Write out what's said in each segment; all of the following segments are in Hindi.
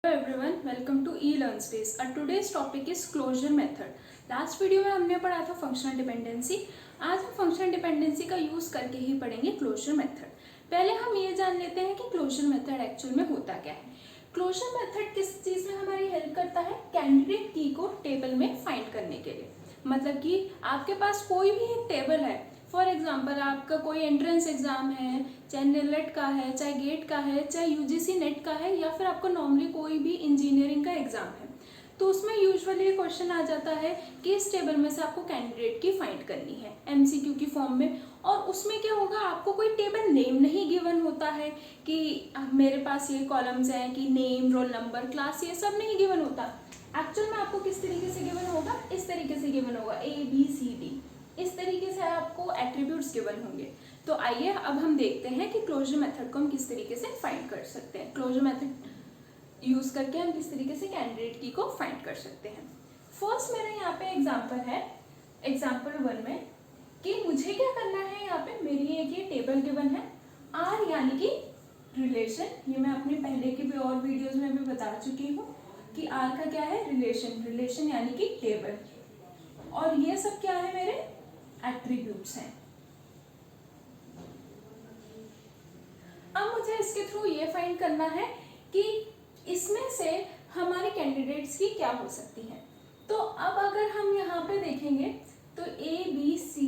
Hello everyone, welcome to eLearnSpace. Our today's topic is closure method. Last video में हमने पढ़ा था फंक्शनल डिपेंडेंसी. आज हम फंक्शनल डिपेंडेंसी का यूज करके ही पढ़ेंगे क्लोजर मेथड. पहले हम ये जान लेते हैं कि क्लोजर मेथड एक्चुअल में होता क्या है. क्लोजर मेथड किस चीज में हमारी हेल्प करता है? कैंडिडेट की को टेबल में फाइंड करने के लिए. मतलब कि आपके पास कोई भी एक टेबल है. फॉर एग्जाम्पल आपका कोई एंट्रेंस एग्जाम है, चाहे नेलेट का है, चाहे गेट का है, चाहे यूजीसी नेट का है, या फिर आपको नॉर्मली कोई भी इंजीनियरिंग का एग्जाम है, तो उसमें यूजुअली ये क्वेश्चन आ जाता है कि इस टेबल में से आपको कैंडिडेट की फाइंड करनी है एमसीक्यू की फॉर्म में. और उसमें क्या होगा, आपको कोई टेबल नेम नहीं गिवन होता है कि मेरे पास ये कॉलम्स हैं कि नेम, रोल नंबर, क्लास, ये सब नहीं गिवन होता. एक्चुअल में आपको किस तरीके से गिवन होगा? इस तरीके से गिवन होगा, ABCD. इस तरीके से आपको एट्रीब्यूट्स गिवन होंगे. तो आइए अब हम देखते हैं कि क्लोजर मेथड को हम किस तरीके से फाइंड कर सकते हैं. क्लोजर मेथड यूज करके हम किस तरीके से कैंडिडेट की को फाइंड कर सकते हैं. फर्स्ट मेरा यहाँ पे एग्जांपल है, एग्जांपल 1 में, कि मुझे क्या करना है. यहाँ पे मेरी एक ये टेबल गिवन है, R यानी कि रिलेशन. ये मैं अपने पहले की भी और वीडियोज में भी बता चुकी हूँ कि R का क्या है? रिलेशन. रिलेशन यानी कि टेबल. और ये सब क्या है? मेरे एट्रीब्यूट्स हैं. अब मुझे इसके थ्रू ये फाइंड करना है कि इसमें से हमारे कैंडिडेट्स की क्या हो सकती है. तो अब अगर हम यहाँ पे देखेंगे तो ABC,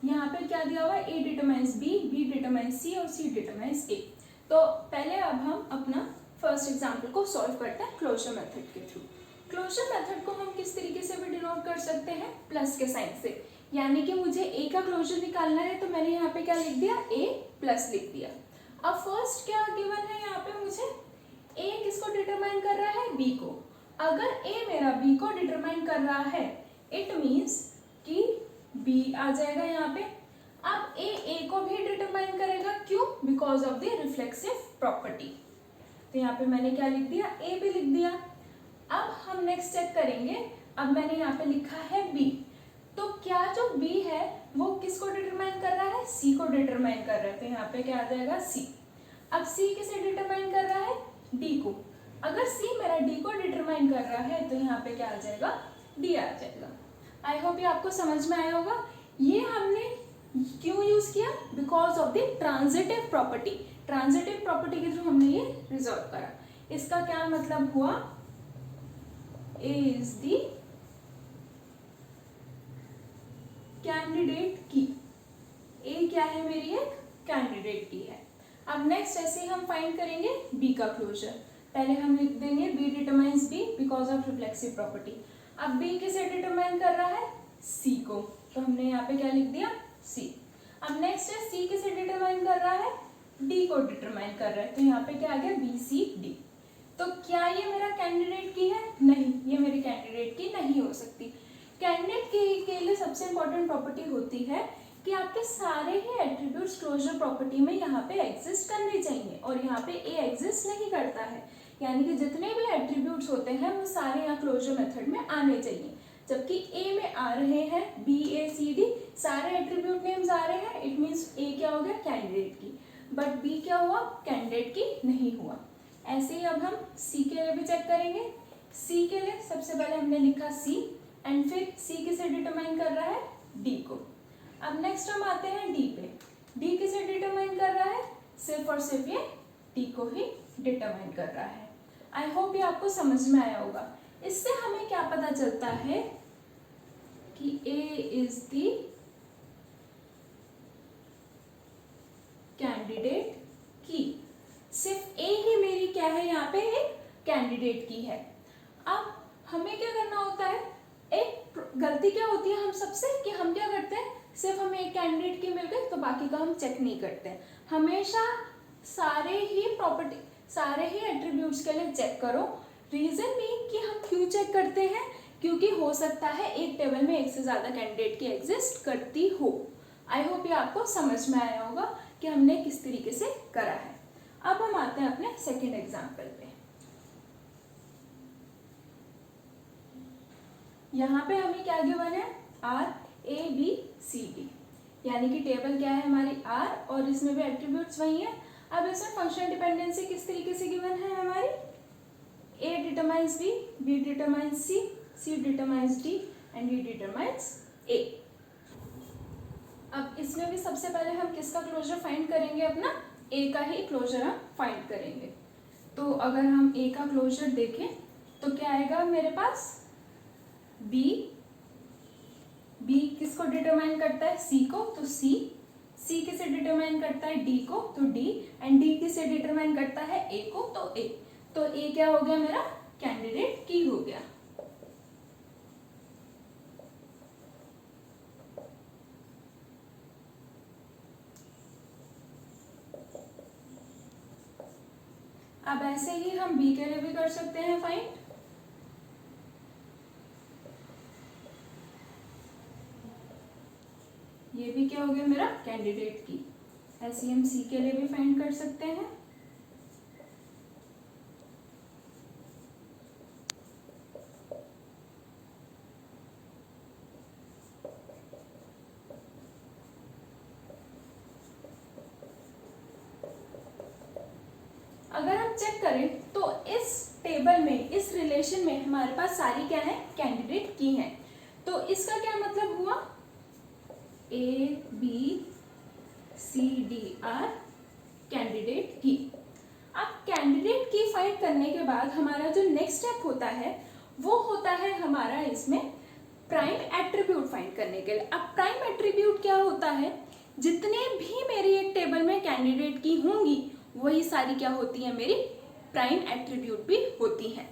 यहाँ पे क्या दिया हुआ है? A determines B, B determines C और C डिटरमाइंस A. तो पहले अब हम अपना फर्स्ट एग्जाम्पल को सॉल्व करते हैं क्लोजर मेथड के थ्रू. क्लोजर मेथड को हम किस तरीके से भी डिनोट कर सकते हैं? प्लस के साइन से. यानी कि मुझे A का क्लोजर निकालना है तो मैंने यहाँ पे क्या लिख दिया? A प्लस लिख दिया. अब फर्स्ट क्या गिवन है यहाँ पे? मुझे A किसको डिटरमाइन कर रहा है? B को. अगर A मेरा B को डिटरमाइन कर रहा है, इट मीन्स कि B आ जाएगा यहाँ पे. अब A को भी डिटरमाइन करेगा. क्यों? Because of the reflexive property. तो यहाँ पे मैंने क्या लिख दिया? A भी लिख दिया. अब हम नेक्स्ट चेक करेंगे. अब मैंने यहाँ पे लिखा है B. तो क्या जो B है वो किसको डिटरमाइन कर रहा है? C को डिटरमाइन कर रहा है. तो यहाँ पे क्या आ जाएगा? C. अब C किसे डिटरमाइन कर रहा है? D को. अगर C मेरा D को डिटरमाइन कर रहा है तो यहाँ पे क्या आ जाएगा? D आ जाएगा. आई होप ये आपको समझ में आया होगा. ये हमने क्यों यूज किया? Because of the transitive property. Transitive property के थ्रू हमने ये रिजॉल्व करा. इसका क्या मतलब हुआ? A is the कैंडिडेट की. A क्या है? मेरी एक कैंडिडेट की है. अब नेक्स्ट ऐसे हम फाइंड करेंगे B का क्लोजर. पहले हम लिख देंगे B determines B because of reflexive property. अब B किसे डिटरमाइन कर रहा है? C को. तो हमने यहाँ पे क्या लिख दिया? C. अब नेक्स्ट है C किसे डिटरमाइन कर रहा है? D को डिटरमाइन कर रहा है. तो यहाँ पे क्या आ गया? BCD. तो क्या ये मेरा कैंडिडेट की है? नहीं, ये मेरी कैंडिडेट की नहीं हो सकती. कैंडिडेट की के लिए सबसे इंपॉर्टेंट प्रॉपर्टी होती है कि आपके सारे ही एट्रीब्यूट्स क्लोजर प्रॉपर्टी में यहाँ पे एग्जिस्ट करने चाहिए. और यहाँ पे A एग्जिस्ट नहीं करता है. यानी कि जितने भी एट्रीब्यूट्स होते हैं वो सारे यहाँ क्लोजर मेथड में आने चाहिए. जबकि A में आ रहे हैं B, A, C, D, सारे एट्रीब्यूट नेम्स आ रहे हैं. इट मीन्स A क्या हो गया? कैंडिडेट की. बट B क्या हुआ? कैंडिडेट की नहीं हुआ. ऐसे ही अब हम C के लिए भी चेक करेंगे. C के लिए सबसे पहले हमने लिखा C एंड फिर C किसे डिटरमाइन कर रहा है? D को. अब नेक्स्ट हम आते हैं D पे. D किसे डिटरमाइन कर रहा है? सिर्फ और सिर्फ ये D को ही डिटरमाइन कर रहा है. आई होप ये आपको समझ में आया होगा. इससे हमें क्या पता चलता है कि A इज द कैंडिडेट की. सिर्फ A ही मेरी क्या है? यहाँ पे एक कैंडिडेट की है. अब हमें क्या करना होता है? एक गलती क्या होती है हम सबसे कि हम क्या करते हैं? सिर्फ हमें एक कैंडिडेट की मिल गई तो बाकी का हम चेक नहीं करते हैं. हमेशा सारे ही प्रॉपर्टी, सारे ही एट्रीब्यूट्स के लिए चेक करो. रीजन मीन कि हम क्यों चेक करते हैं? क्योंकि हो सकता है एक टेबल में एक से ज्यादा कैंडिडेट की एग्जिस्ट करती हो. आई होप ये आपको समझ में आया होगा कि हमने किस तरीके से करा है. अब हम आते हैं अपने सेकेंड एग्जाम्पल पे. यहाँ पे हमें क्या गिवन है? R, A, B, C, D. यानी कि टेबल क्या है हमारी? R और इसमें भी एट्रीब्यूट्स वही है. अब इसमें फंक्शनल डिपेंडेंसी किस तरीके से गिवन है हमारी? A determines B, B determines C, C determines D and D determines A। अब इसमें भी सबसे पहले हम किसका क्लोजर फाइंड करेंगे, अपना A का ही क्लोजर हम फाइंड करेंगे। तो अगर हम A का क्लोजर देखें तो क्या आएगा मेरे पास, B, B किसको डिटरमाइन करता है, C को, तो C, C किसे डिटरमाइन करता है, D को, तो D एंड D किसे डिटरमाइन करता है, A को, तो A। तो A क्या हो गया मेरा, कैंडिडेट की हो गया। अब ऐसे ही हम B के लिए भी कर सकते हैं फाइंड। ये भी क्या हो गया मेरा, कैंडिडेट की। ऐसे हम C के लिए भी फाइंड कर सकते हैं। अगर हम चेक करें तो इस टेबल में, इस रिलेशन में हमारे पास सारी क्या है, कैंडिडेट की हैं। तो इसका क्या मतलब हुआ, A, B, C, D are candidate की। अब कैंडिडेट की फाइंड करने के बाद हमारा जो नेक्स्ट स्टेप होता है वो होता है हमारा इसमें प्राइम एट्रीब्यूट फाइंड करने के लिए। अब प्राइम एट्रीब्यूट क्या होता है, जितने भी मेरी एक टेबल में कैंडिडेट की होंगी वही सारी क्या होती है, मेरी प्राइम एट्रीब्यूट भी होती हैं।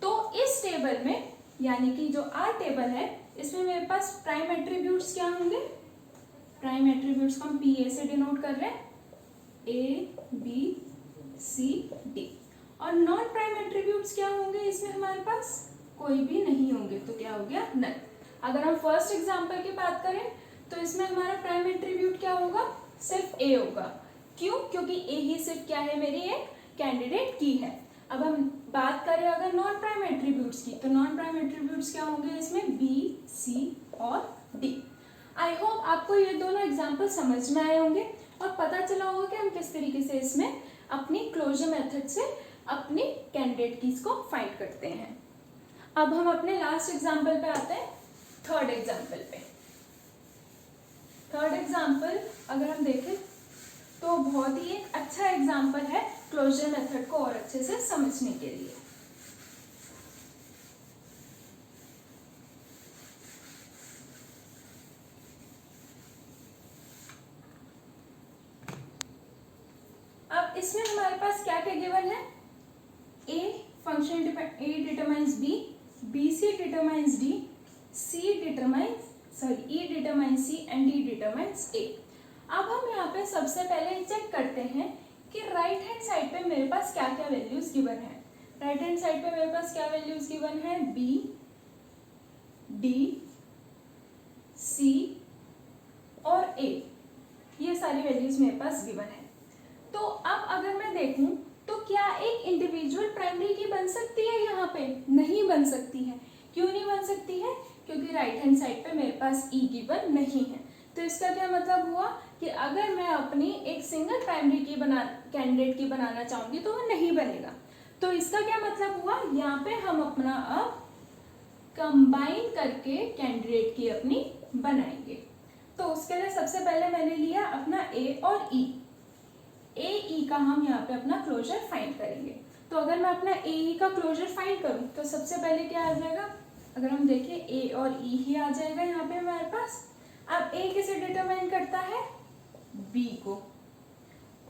तो इस टेबल में, यानी कि जो आर टेबल है, इसमें मेरे पास प्राइम एट्रीब्यूट्स क्या होंगे, प्राइम एट्रीब्यूट्स को हम PA से डिनोट कर रहे हैं, A, B, C, D। और नॉन प्राइम एट्रीब्यूट्स क्या होंगे इसमें हमारे पास, कोई भी नहीं होंगे, तो क्या हो गया, नन। अगर हम फर्स्ट एग्जांपल की बात करें तो इसमें हमारा प्राइम एट्रीब्यूट क्या होगा, सिर्फ A होगा। क्यों, क्योंकि A ही सिर्फ क्या है, मेरी एक कैंडिडेट की है। अब हम बात करें अगर नॉन प्राइम एट्रीब्यूट्स की, तो नॉन प्राइम एट्रीब्यूट्स क्या होंगे इसमें, B, C और D। आई होप आपको ये दोनों एग्जाम्पल समझ में आए होंगे और पता चला होगा कि हम किस तरीके से इसमें अपनी क्लोजर मेथड से अपनी कैंडिडेट कीज को फाइंड करते हैं। अब हम अपने लास्ट एग्जाम्पल पे आते हैं, थर्ड एग्जाम्पल पे। थर्ड एग्जाम्पल अगर हम देखें तो बहुत ही एक अच्छा एग्जाम्पल है क्लोजर मेथड को और अच्छे से समझने के लिए। अब इसमें हमारे पास क्या क्या गिवन है, A function A determines B, BC determines D, E determines C and D determines A। अब हम यहाँ पे सबसे पहले चेक करते हैं कि राइट हैंड साइड पे मेरे पास क्या क्या वैल्यूज गिवन है। राइट हैंड साइड पे मेरे पास क्या वैल्यूज गिवन है, B, D, C और A, ये सारी वैल्यूज मेरे पास गिवन है। तो अब अगर मैं देखूं तो क्या एक इंडिविजुअल प्राइमरी की बन सकती है, यहाँ पे नहीं बन सकती है। क्यों नहीं बन सकती है, क्योंकि राइट हैंड साइड पे मेरे पास E गिवन नहीं है। तो इसका क्या मतलब हुआ कि अगर मैं अपनी एक सिंगल प्राइमरी की कैंडिडेट की बनाना चाहूंगी तो वो नहीं बनेगा। तो इसका क्या मतलब हुआ, यहाँ पे हम अपना अब कंबाइन करके कैंडिडेट की अपनी बनाएंगे। तो उसके लिए सबसे पहले मैंने लिया अपना A और E। A, E का हम यहाँ पे अपना क्लोजर फाइंड करेंगे। तो अगर मैं अपना A, E का क्लोजर फाइंड करूँ तो सबसे पहले क्या आ जाएगा, अगर हम देखें A और E ही आ जाएगा यहाँ पे हमारे पास। अब A किसे डिटरमाइन करता है, B को,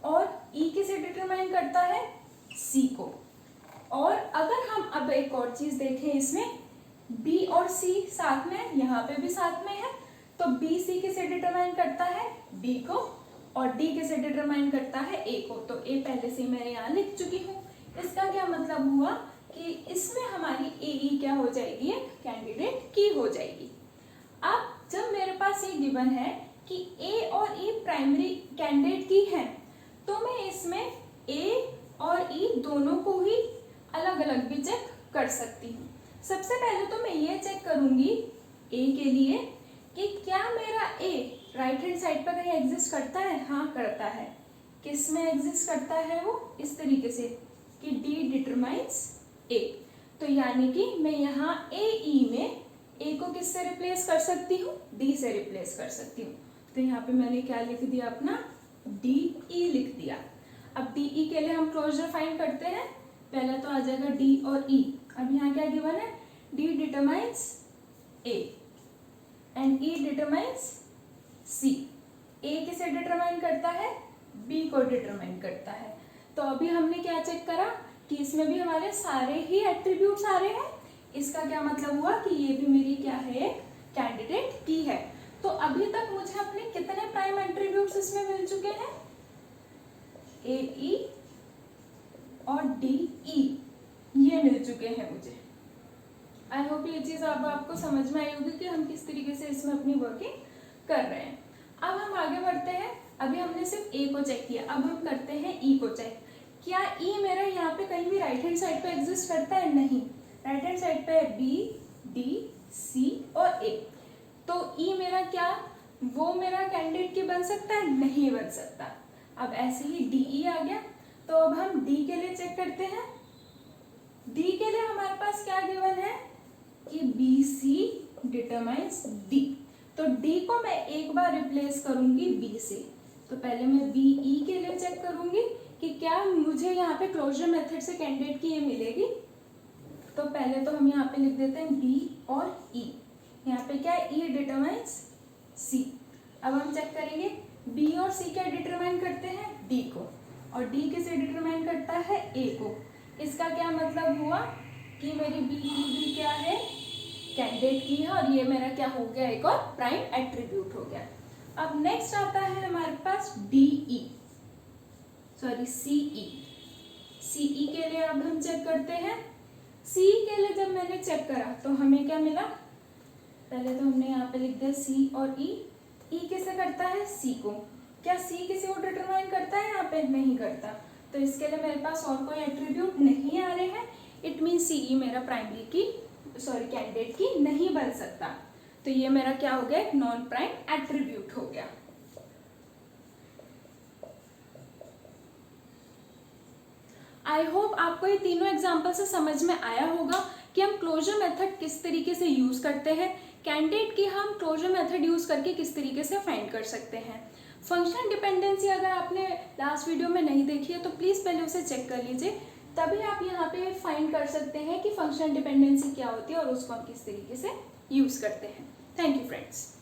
और E किसे डिटरमाइन करता है, C को। और अगर हम अब एक और चीज देखें इसमें, B और C साथ में, यहाँ पे भी साथ में है, तो B C किसे डिटरमाइन करता है, D को, और D किसे डिटरमाइन करता है, A को। तो A पहले से मैं यहाँ लिख चुकी हूँ। इसका क्या मतलब हुआ कि इसमें हमारी AE क्या हो जाएगी, कैंडिडेट की हो जाएगी। अब जब मेरे पास ये गिवन है कि A और E प्राइमरी कैंडिडेट की है, तो मैं इसमें A और E दोनों को ही अलग अलग भी चेक कर सकती हूँ। सबसे पहले तो मैं ये चेक करूंगी A के लिए कि क्या मेरा A राइट हैंड साइड पर कहीं एग्जिस्ट करता है। हाँ करता है। किस में एग्जिस्ट करता है वो, इस तरीके से कि D डिटरमाइंस ए। तो यानी कि मैं यहाँ ए ई में ए को किससे रिप्लेस कर सकती हूँ, डी से रिप्लेस कर सकती हूँ। तो यहाँ पे मैंने क्या लिख दिया अपना, डी ई लिख दिया। अब डी ई के लिए हम क्लोजर फाइंड करते हैं। पहले तो आ जाएगा डी और ई। अब यहाँ क्या गिवन है, D determines A and E determines C. A किसे डिटरमाइन करता है, बी को डिटरमाइन करता है। तो अभी हमने क्या चेक करा कि इसमें भी हमारे सारे ही एट्रीब्यूट्स आ रहे हैं। इसका क्या मतलब हुआ कि ये भी मेरी क्या है, कैंडिडेट की है। तो अभी तक मुझे अपने कितने प्राइम एट्रीब्यूट्स इसमें मिल चुके हैं, ए ई और डी ई, ये मिल चुके हैं मुझे। आई होप ये चीज अब आपको समझ में आई होगी कि हम किस तरीके से इसमें अपनी वर्किंग कर रहे हैं। अब हम आगे बढ़ते हैं। अभी हमने सिर्फ ए को चेक किया, अब हम करते हैं ई को चेक। क्या ई मेरा यहाँ पे कहीं भी राइट हैंड साइड पे एग्जिस्ट करता है, नहीं। राइट हैंड साइड पे बी डी सी और ए। तो ई मेरा क्या, वो मेरा कैंडिडेट की बन सकता है, नहीं बन सकता। अब ऐसे ही डी ई आ गया। तो अब हम डी के लिए चेक करते हैं। डी के लिए हमारे पास क्या गिवन है कि बी सी डिटरमाइंस डी। तो डी को मैं एक बार रिप्लेस करूंगी बी से। तो पहले मैं बी ई के लिए चेक करूंगी कि क्या मुझे यहाँ पे क्लोजर मेथड से कैंडिडेट की ये मिलेगी। तो पहले तो हम यहाँ पे लिख देते हैं बी और ई। यहाँ पे क्या है, ई डिटरमाइंस सी। अब हम चेक करेंगे बी और सी क्या डिटरमाइन करते हैं, डी को, और डी किसे डिटरमाइन करता है, ए को। इसका क्या मतलब हुआ कि मेरी बी ई भी क्या है, कैंडिडेट की है, और ये मेरा क्या हो गया, एक और प्राइम एट्रीब्यूट हो गया। अब नेक्स्ट आता है हमारे पास डी ई, सॉरी सी ई। सी ई के लिए अब हम चेक करते हैं। सी के लिए जब मैंने चेक करा तो हमें क्या मिला, पहले तो हमने यहाँ पे लिख दिया सी और ई। ई किसे करता है, सी को। क्या सी किसी को डिटरमाइन करता है, यहाँ पे नहीं करता। तो इसके लिए मेरे पास और कोई एट्रीब्यूट नहीं आ रहे हैं। इट मीन सी ई मेरा प्राइमरी की, सॉरी कैंडिडेट की नहीं बन सकता। तो ये मेरा क्या हो गया, नॉन प्राइम एट्रीब्यूट हो गया। आई होप आपको ये तीनों एग्जाम्पल से समझ में आया होगा कि हम क्लोजर मेथड किस तरीके से यूज करते हैं, कैंडिडेट की हम क्लोजर मेथड यूज करके किस तरीके से फाइंड कर सकते हैं। फंक्शनल डिपेंडेंसी अगर आपने लास्ट वीडियो में नहीं देखी है तो प्लीज पहले उसे चेक कर लीजिए, तभी आप यहाँ पे फाइंड कर सकते हैं कि फंक्शनल डिपेंडेंसी क्या होती है और उसको हम किस तरीके से यूज करते हैं। Thank you friends.